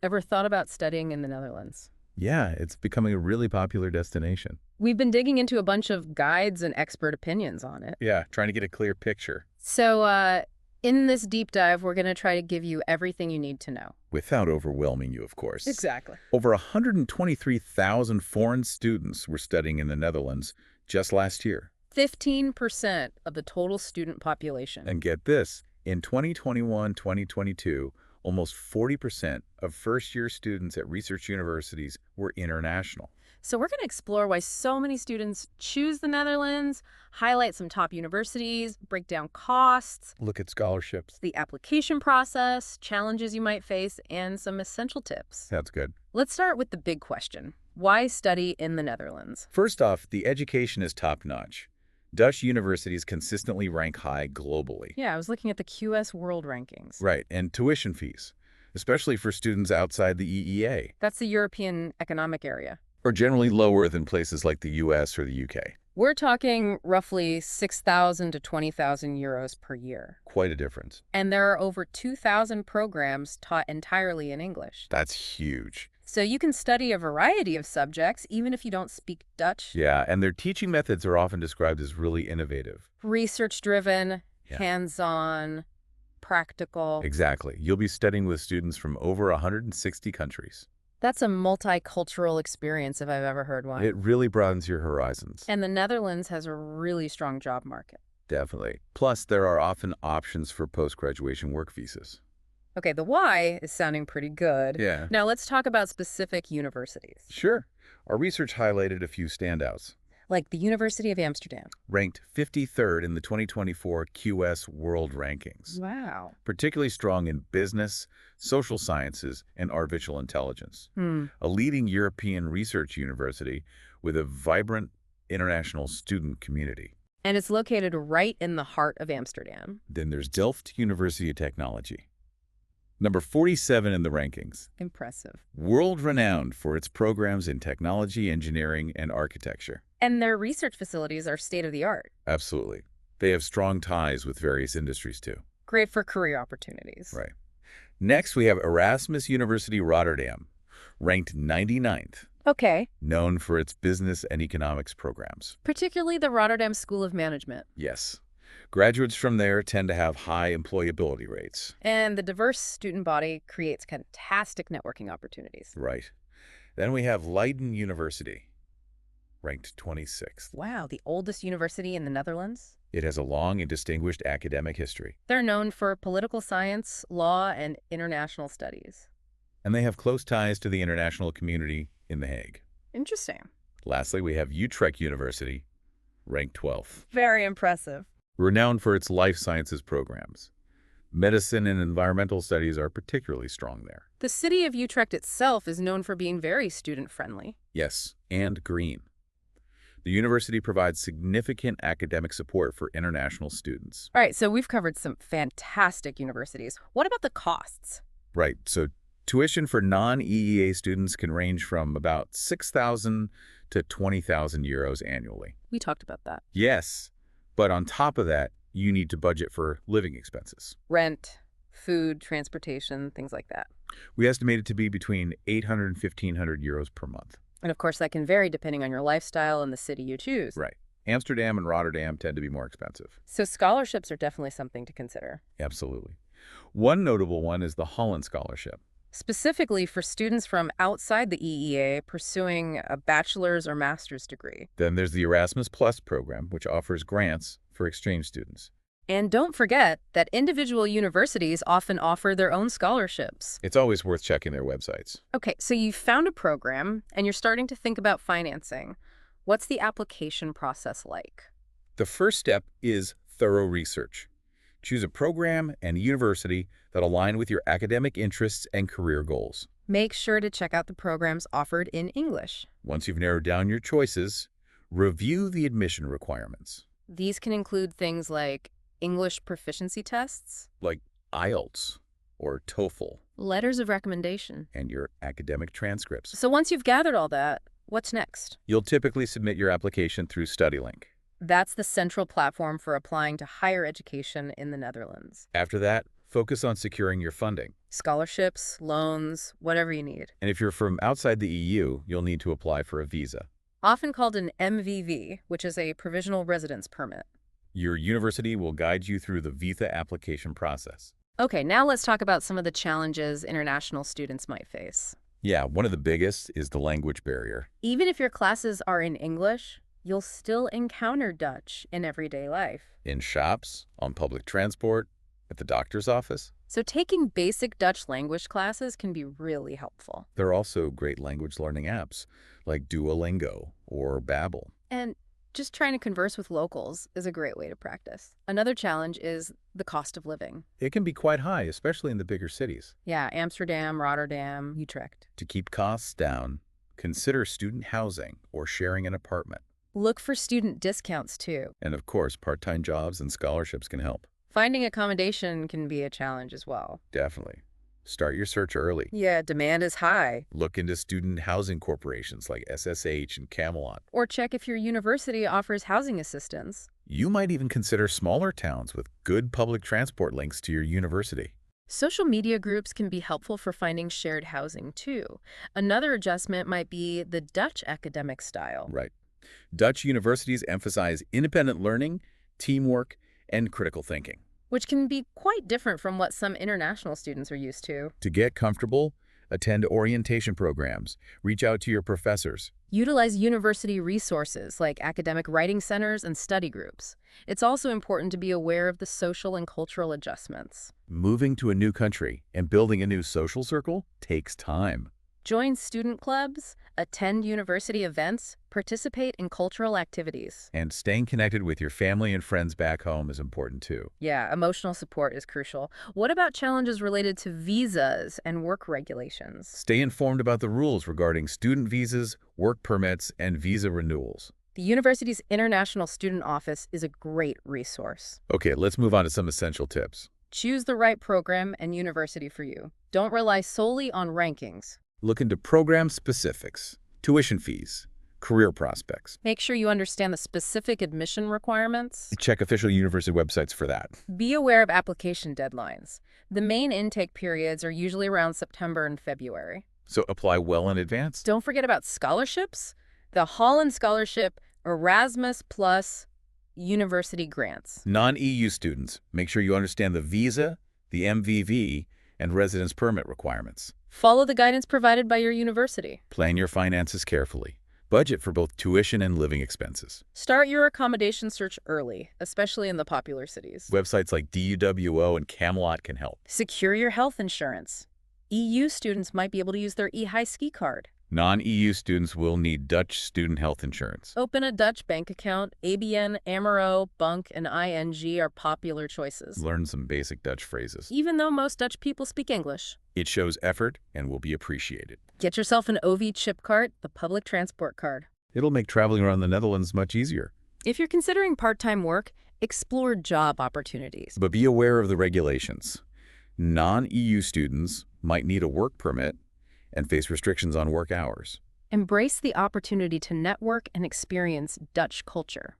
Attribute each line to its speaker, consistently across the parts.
Speaker 1: Ever thought about studying in the Netherlands?
Speaker 2: Yeah, it's becoming a really popular destination.
Speaker 1: We've been digging into a bunch of guides and expert opinions on it.
Speaker 2: Yeah, trying to get a clear picture
Speaker 1: So, in this deep dive, we're going to try to give you everything you need to know.
Speaker 2: without overwhelming you, of course.
Speaker 1: Exactly.
Speaker 2: Over 123,000 foreign students were studying in the Netherlands just last year.
Speaker 1: 15% of the total student population.
Speaker 2: And get this, in 2021-2022, almost 40% of first-year students at research universities were international.
Speaker 1: So we're going to explore why so many students choose the Netherlands, highlight some top universities, break down costs,
Speaker 2: Look at scholarships.
Speaker 1: the application process, challenges you might face, and some essential tips.
Speaker 2: That's good.
Speaker 1: Let's start with the big question. Why study in the Netherlands?
Speaker 2: First off, the education is top-notch. Dutch universities consistently rank high globally.
Speaker 1: Yeah, I was looking at the QS World Rankings.
Speaker 2: Right, and tuition fees, especially for students outside the EEA,
Speaker 1: That's the European Economic Area.
Speaker 2: are generally lower than places like the US or the UK.
Speaker 1: We're talking roughly 6,000 to 20,000 euros per year.
Speaker 2: Quite a difference.
Speaker 1: And there are over 2,000 programs taught entirely in English.
Speaker 2: That's huge.
Speaker 1: So you can study a variety of subjects, even if you don't speak Dutch.
Speaker 2: Yeah, and their teaching methods are often described as really innovative.
Speaker 1: Research-driven,
Speaker 2: Yeah.
Speaker 1: hands-on, practical.
Speaker 2: Exactly. You'll be studying with students from over 160 countries.
Speaker 1: That's a multicultural experience if I've ever heard one.
Speaker 2: It really broadens your horizons.
Speaker 1: And the Netherlands has a really strong job market.
Speaker 2: Definitely. Plus, there are often options for post-graduation work visas.
Speaker 1: Okay, the why is sounding pretty good.
Speaker 2: Yeah.
Speaker 1: Now let's talk about specific universities,
Speaker 2: Sure. Our research highlighted a few standouts.
Speaker 1: like the University of Amsterdam.
Speaker 2: Ranked 53rd in the 2024 QS World Rankings.
Speaker 1: Wow.
Speaker 2: Particularly strong in business, social sciences, and artificial intelligence. A leading European research university with a vibrant international student community.
Speaker 1: And it's located right in the heart of Amsterdam.
Speaker 2: Then there's Delft University of Technology. Number 47 in the rankings.
Speaker 1: Impressive.
Speaker 2: World-renowned for its programs in technology, engineering, and architecture.
Speaker 1: And their research facilities are state-of-the-art.
Speaker 2: Absolutely. They have strong ties with various industries, too.
Speaker 1: Great for career opportunities.
Speaker 2: Right. Next, we have Erasmus University Rotterdam, ranked 99th,
Speaker 1: Okay.
Speaker 2: known for its business and economics programs.
Speaker 1: Particularly the Rotterdam School of Management.
Speaker 2: Yes. Graduates from there tend to have high employability rates.
Speaker 1: And the diverse student body creates fantastic networking opportunities.
Speaker 2: Right. Then we have Leiden University, ranked 26th.
Speaker 1: Wow, the oldest university in the Netherlands?
Speaker 2: It has a long and distinguished academic history,
Speaker 1: They're known for political science, law, and international studies.
Speaker 2: and they have close ties to the international community in The Hague.
Speaker 1: Interesting.
Speaker 2: Lastly, we have Utrecht University, ranked 12th.
Speaker 1: Very impressive.
Speaker 2: Renowned for its life sciences programs. Medicine and environmental studies are particularly strong there.
Speaker 1: The city of Utrecht itself is known for being very student-friendly.
Speaker 2: Yes, and green. The university provides significant academic support for international students.
Speaker 1: All right, so we've covered some fantastic universities. What about the costs?
Speaker 2: Right, so tuition for non-EEA students can range from about 6,000 to 20,000 euros annually.
Speaker 1: We talked about that.
Speaker 2: Yes, but on top of that, you need to budget for living expenses.
Speaker 1: Rent, food, transportation, things like that.
Speaker 2: We estimate it to be between 800 and 1,500 euros per month.
Speaker 1: And of course, that can vary depending on your lifestyle and the city you choose.
Speaker 2: Right. Amsterdam and Rotterdam tend to be more expensive.
Speaker 1: So scholarships are definitely something to consider.
Speaker 2: Absolutely. One notable one is the Holland Scholarship.
Speaker 1: Specifically for students from outside the EEA pursuing a bachelor's or master's degree.
Speaker 2: Then there's the Erasmus Plus program, which offers grants for exchange students.
Speaker 1: And don't forget that individual universities often offer their own scholarships.
Speaker 2: It's always worth checking their websites.
Speaker 1: Okay, so you've found a program and you're starting to think about financing. What's the application process like?
Speaker 2: The first step is thorough research. Choose a program and a university that align with your academic interests and career goals.
Speaker 1: Make sure to check out the programs offered in English.
Speaker 2: Once you've narrowed down your choices, review the admission requirements,
Speaker 1: These can include things like English proficiency tests,
Speaker 2: like IELTS or TOEFL,
Speaker 1: letters of recommendation.
Speaker 2: and your academic transcripts.
Speaker 1: So once you've gathered all that, what's next?
Speaker 2: You'll typically submit your application through StudyLink.
Speaker 1: That's the central platform for applying to higher education in the Netherlands.
Speaker 2: After that, focus on securing your funding.
Speaker 1: Scholarships, loans, whatever you need.
Speaker 2: And if you're from outside the EU, you'll need to apply for a visa.
Speaker 1: Often called an MVV, which is a provisional residence permit.
Speaker 2: Your university will guide you through the visa application process.
Speaker 1: Okay, now let's talk about some of the challenges international students might face.
Speaker 2: Yeah, one of the biggest is the language barrier.
Speaker 1: Even if your classes are in English, you'll still encounter Dutch in everyday life.
Speaker 2: In shops, on public transport, at the doctor's office.
Speaker 1: So taking basic Dutch language classes can be really helpful.
Speaker 2: There are also great language learning apps like Duolingo or Babbel.
Speaker 1: And just trying to converse with locals is a great way to practice. Another challenge is the cost of living.
Speaker 2: It can be quite high, especially in the bigger cities.
Speaker 1: Yeah, Amsterdam, Rotterdam, Utrecht.
Speaker 2: To keep costs down, consider student housing or sharing an apartment.
Speaker 1: Look for student discounts too.
Speaker 2: And of course, part-time jobs and scholarships can help.
Speaker 1: Finding accommodation can be a challenge as well.
Speaker 2: Definitely. Start your search early.
Speaker 1: Yeah, demand is high.
Speaker 2: Look into student housing corporations like SSH and Camelot.
Speaker 1: Or check if your university offers housing assistance.
Speaker 2: You might even consider smaller towns with good public transport links to your university.
Speaker 1: Social media groups can be helpful for finding shared housing too. Another adjustment might be the Dutch academic style.
Speaker 2: Right. Dutch universities emphasize independent learning, teamwork, and critical thinking.
Speaker 1: Which can be quite different from what some international students are used to.
Speaker 2: To get comfortable, attend orientation programs, reach out to your professors.
Speaker 1: Utilize university resources like academic writing centers and study groups. It's also important to be aware of the social and cultural adjustments.
Speaker 2: Moving to a new country and building a new social circle takes time.
Speaker 1: Join student clubs, attend university events, participate in cultural activities.
Speaker 2: And staying connected with your family and friends back home is important too.
Speaker 1: Yeah, emotional support is crucial. What about challenges related to visas and work regulations?
Speaker 2: Stay informed about the rules regarding student visas, work permits, and visa renewals.
Speaker 1: The university's International Student Office is a great resource.
Speaker 2: Okay, let's move on to some essential tips.
Speaker 1: Choose the right program and university for you. Don't rely solely on rankings.
Speaker 2: Look into program specifics, tuition fees, career prospects.
Speaker 1: Make sure you understand the specific admission requirements.
Speaker 2: Check official university websites for that.
Speaker 1: Be aware of application deadlines. The main intake periods are usually around September and February.
Speaker 2: So apply well in advance.
Speaker 1: Don't forget about scholarships. The Holland Scholarship, Erasmus Plus, university grants.
Speaker 2: Non-EU students, make sure you understand the visa, the MVV, and residence permit requirements.
Speaker 1: Follow the guidance provided by your university.
Speaker 2: Plan your finances carefully. Budget for both tuition and living expenses.
Speaker 1: Start your accommodation search early, especially in the popular cities.
Speaker 2: Websites like DUWO and Camelot can help.
Speaker 1: Secure your health insurance. EU students might be able to use their eHigh ski card.
Speaker 2: Non-EU students will need Dutch student health insurance.
Speaker 1: Open a Dutch bank account. ABN, AMRO, Bunk, and ING are popular choices.
Speaker 2: Learn some basic Dutch phrases.
Speaker 1: Even though most Dutch people speak English.
Speaker 2: It shows effort and will be appreciated.
Speaker 1: Get yourself an OV chip card, the public transport card.
Speaker 2: It'll make traveling around the Netherlands much easier.
Speaker 1: If you're considering part-time work, explore job opportunities.
Speaker 2: But be aware of the regulations. Non-EU students might need a work permit and face restrictions on work hours.
Speaker 1: Embrace the opportunity to network and experience Dutch culture.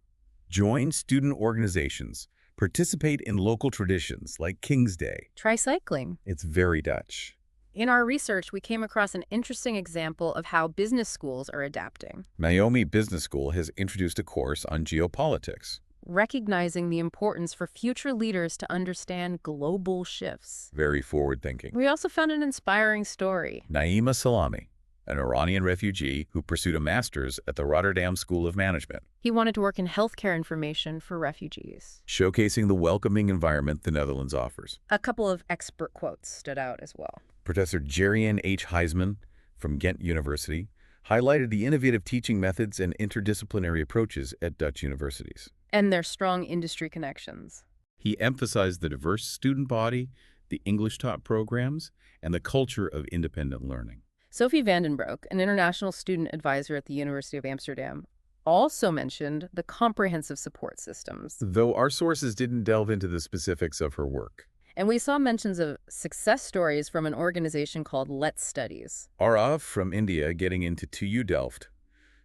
Speaker 2: Join student organizations. Participate in local traditions like King's Day.
Speaker 1: Try cycling.
Speaker 2: It's very Dutch.
Speaker 1: In our research, we came across an interesting example of how business schools are adapting.
Speaker 2: Naomi Business School has introduced a course on geopolitics.
Speaker 1: Recognizing the importance for future leaders to understand global shifts.
Speaker 2: Very forward-thinking.
Speaker 1: We also found an inspiring story.
Speaker 2: Naima Salami, an Iranian refugee who pursued a master's at the Rotterdam School of Management.
Speaker 1: He wanted to work in healthcare information for refugees.
Speaker 2: Showcasing the welcoming environment the Netherlands offers.
Speaker 1: A couple of expert quotes stood out as well.
Speaker 2: Professor Jerian H. Heisman from Ghent University highlighted the innovative teaching methods and interdisciplinary approaches at Dutch universities.
Speaker 1: And their strong industry connections.
Speaker 2: He emphasized the diverse student body, the English-taught programs, and the culture of independent learning.
Speaker 1: Sophie Vandenbroek, an international student advisor at the University of Amsterdam, also mentioned the comprehensive support systems.
Speaker 2: Though our sources didn't delve into the specifics of her work.
Speaker 1: And we saw mentions of success stories from an organization called LetzStudy.
Speaker 2: Arav from India getting into TU Delft,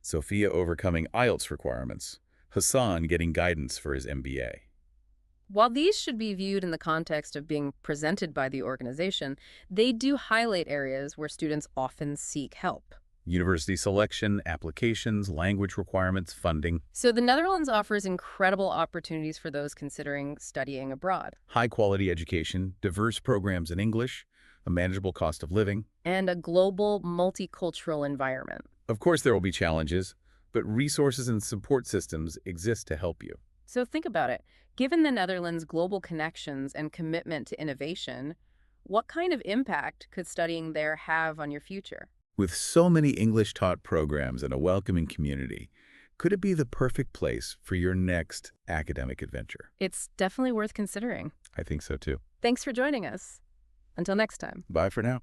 Speaker 2: Sophia overcoming IELTS requirements, Hassan getting guidance for his MBA.
Speaker 1: While these should be viewed in the context of being presented by the organization, they do highlight areas where students often seek help.
Speaker 2: University selection, applications, language requirements, funding,
Speaker 1: So the Netherlands offers incredible opportunities for those considering studying abroad,
Speaker 2: high-quality education, diverse programs in English, a manageable cost of living.
Speaker 1: and a global, multicultural environment.
Speaker 2: Of course, there will be challenges, but resources and support systems exist to help you.
Speaker 1: So think about it. Given the Netherlands' global connections and commitment to innovation, what kind of impact could studying there have on your future?
Speaker 2: With so many English-taught programs and a welcoming community, could it be the perfect place for your next academic adventure?
Speaker 1: It's definitely worth considering.
Speaker 2: I think so too.
Speaker 1: Thanks for joining us. Until next time.
Speaker 2: Bye for now.